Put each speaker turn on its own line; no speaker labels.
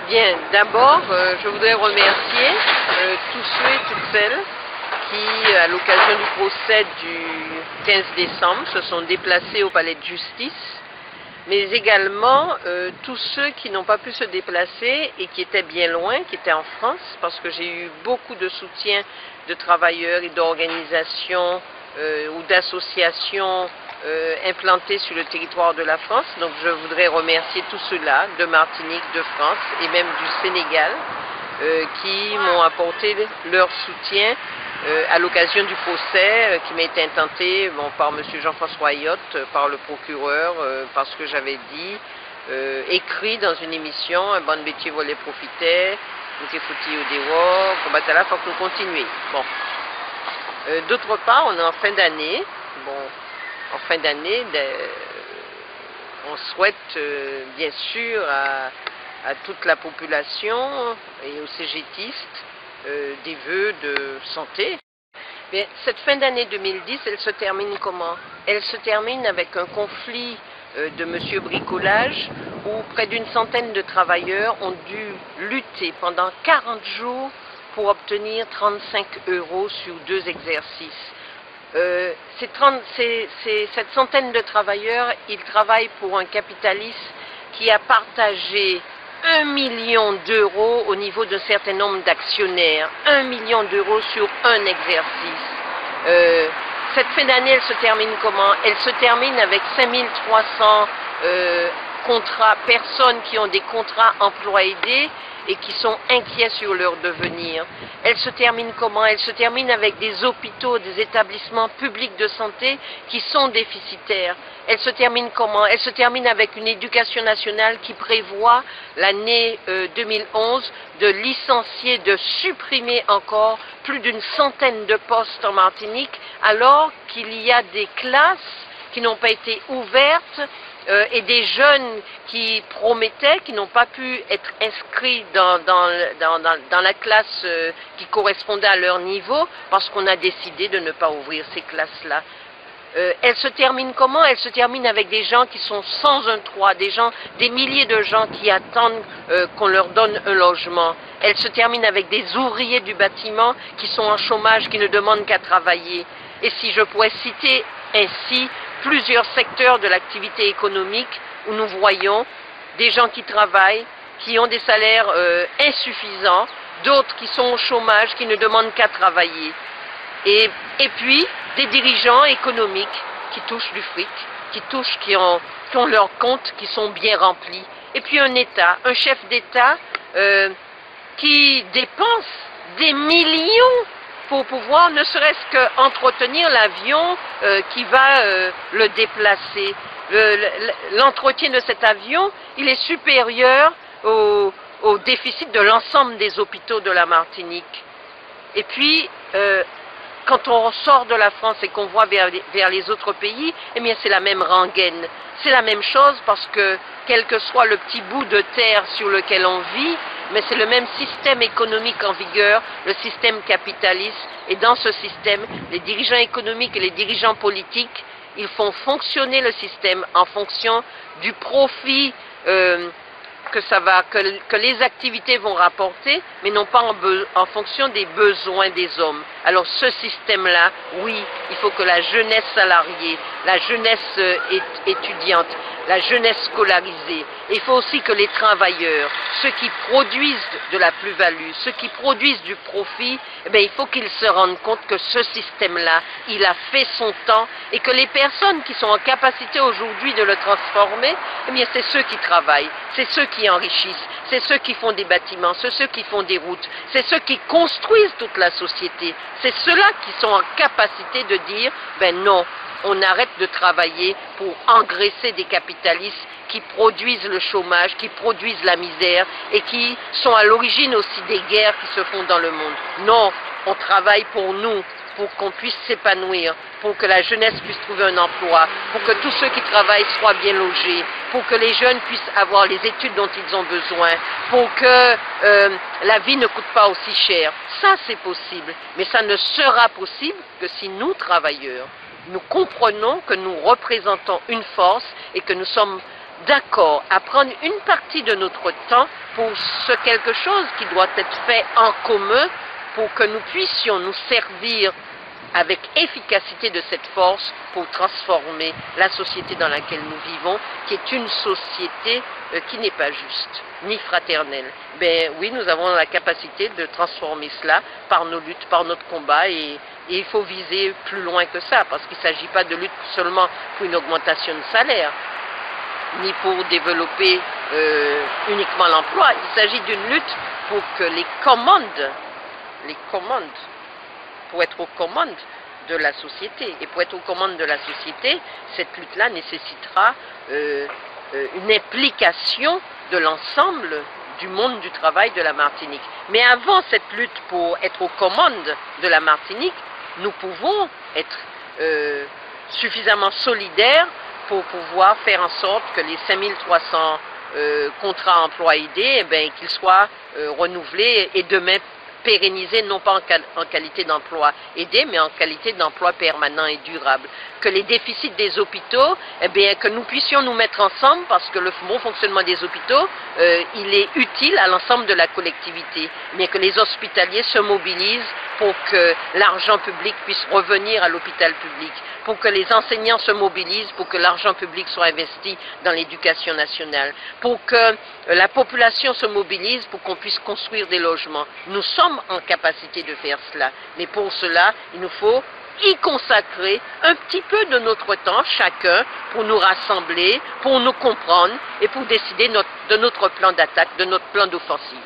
Bien, d'abord, je voudrais remercier tous ceux et toutes celles qui, à l'occasion du procès du 15 décembre, se sont déplacés au palais de justice, mais également tous ceux qui n'ont pas pu se déplacer et qui étaient bien loin, qui étaient en France, parce que j'ai eu beaucoup de soutien de travailleurs et d'organisations ou d'associations implantés sur le territoire de la France. Donc je voudrais remercier tous ceux-là, de Martinique, de France et même du Sénégal, qui m'ont apporté leur soutien à l'occasion du procès qui m'a été intenté par M. Jean-François Ayotte, par le procureur, parce que j'avais dit, écrit dans une émission, un bon métier volé profitait, nous foutis au déwa, combattre là, il faut que nous continuions. Bon. D'autre part, on est en fin d'année. Bon, en fin d'année, on souhaite bien sûr à toute la population et aux cégétistes des vœux de santé. Mais cette fin d'année 2010, elle se termine comment? Elle se termine avec un conflit de Monsieur Bricolage où près d'une centaine de travailleurs ont dû lutter pendant 40 jours pour obtenir 35 € sur 2 exercices. Cette centaine de travailleurs, ils travaillent pour un capitaliste qui a partagé 1 million d'euros au niveau d'un certain nombre d'actionnaires. 1 million d'euros sur un exercice. Cette fin d'année, elle se termine comment? Elle se termine avec 5300 contrats, personnes qui ont des contrats emploi aidé et qui sont inquiets sur leur devenir. Elle se termine comment? Elle se termine avec des hôpitaux, des établissements publics de santé qui sont déficitaires. Elle se termine comment? Elle se termine avec une éducation nationale qui prévoit l'année 2011 de licencier, de supprimer encore plus d'une centaine de postes en Martinique, alors qu'il y a des classes qui n'ont pas été ouvertes et des jeunes qui promettaient, qui n'ont pas pu être inscrits dans la classe qui correspondait à leur niveau, parce qu'on a décidé de ne pas ouvrir ces classes-là. Elle se termine comment? Elle se termine avec des gens qui sont sans un toit, des milliers de gens qui attendent qu'on leur donne un logement. Elle se termine avec des ouvriers du bâtiment qui sont en chômage, qui ne demandent qu'à travailler. Et si je pourrais citer ainsi plusieurs secteurs de l'activité économique où nous voyons des gens qui travaillent, qui ont des salaires insuffisants, d'autres qui sont au chômage, qui ne demandent qu'à travailler. Et puis des dirigeants économiques qui touchent du fric, qui ont leurs comptes qui sont bien remplis. Et puis un État, un chef d'État qui dépense des millions pour pouvoir ne serait-ce qu'entretenir l'avion qui va le déplacer. L'entretien de cet avion, il est supérieur au déficit de l'ensemble des hôpitaux de la Martinique. Et puis, quand on sort de la France et qu'on voit vers les autres pays, eh bien c'est la même rengaine. C'est la même chose parce que, quel que soit le petit bout de terre sur lequel on vit, mais c'est le même système économique en vigueur, le système capitaliste. Et dans ce système, les dirigeants économiques et les dirigeants politiques, ils font fonctionner le système en fonction du profit que les activités vont rapporter, mais non pas en fonction des besoins des hommes. Alors ce système-là, oui, il faut que la jeunesse salariée, la jeunesse étudiante, la jeunesse scolarisée, il faut aussi que les travailleurs, ceux qui produisent de la plus-value, ceux qui produisent du profit, eh bien, il faut qu'ils se rendent compte que ce système-là, il a fait son temps et que les personnes qui sont en capacité aujourd'hui de le transformer, eh bien, c'est ceux qui travaillent, c'est ceux qui enrichissent, c'est ceux qui font des bâtiments, c'est ceux qui font des routes, c'est ceux qui construisent toute la société. C'est ceux-là qui sont en capacité de dire, ben non, on arrête de travailler pour engraisser des capitalistes qui produisent le chômage, qui produisent la misère et qui sont à l'origine aussi des guerres qui se font dans le monde. Non, on travaille pour nous, pour qu'on puisse s'épanouir, pour que la jeunesse puisse trouver un emploi, pour que tous ceux qui travaillent soient bien logés, pour que les jeunes puissent avoir les études dont ils ont besoin, pour que la vie ne coûte pas aussi cher. Ça, c'est possible, mais ça ne sera possible que si nous, travailleurs, nous comprenons que nous représentons une force et que nous sommes d'accord à prendre une partie de notre temps pour ce quelque chose qui doit être fait en commun pour que nous puissions nous servir avec efficacité de cette force pour transformer la société dans laquelle nous vivons, qui est une société qui n'est pas juste, ni fraternelle. Ben oui, nous avons la capacité de transformer cela par nos luttes, par notre combat, et il faut viser plus loin que ça, parce qu'il ne s'agit pas de lutte seulement pour une augmentation de salaire, ni pour développer uniquement l'emploi. Il s'agit d'une lutte pour que les commandes, pour être aux commandes de la société. Et pour être aux commandes de la société, cette lutte-là nécessitera une implication de l'ensemble du monde du travail de la Martinique. Mais avant cette lutte pour être aux commandes de la Martinique, nous pouvons être suffisamment solidaires pour pouvoir faire en sorte que les 5300 contrats emploi aidés, qu'ils soient renouvelés et demain pérennisés, non pas en qualité d'emploi aidé, mais en qualité d'emploi permanent et durable. Que les déficits des hôpitaux, que nous puissions nous mettre ensemble, parce que le bon fonctionnement des hôpitaux, il est utile à l'ensemble de la collectivité, mais que les hospitaliers se mobilisent pour que l'argent public puisse revenir à l'hôpital public, pour que les enseignants se mobilisent, pour que l'argent public soit investi dans l'éducation nationale, pour que la population se mobilise, pour qu'on puisse construire des logements. Nous sommes en capacité de faire cela, mais pour cela, il nous faut y consacrer un petit peu de notre temps, chacun, pour nous rassembler, pour nous comprendre et pour décider de notre plan d'attaque, de notre plan d'offensive.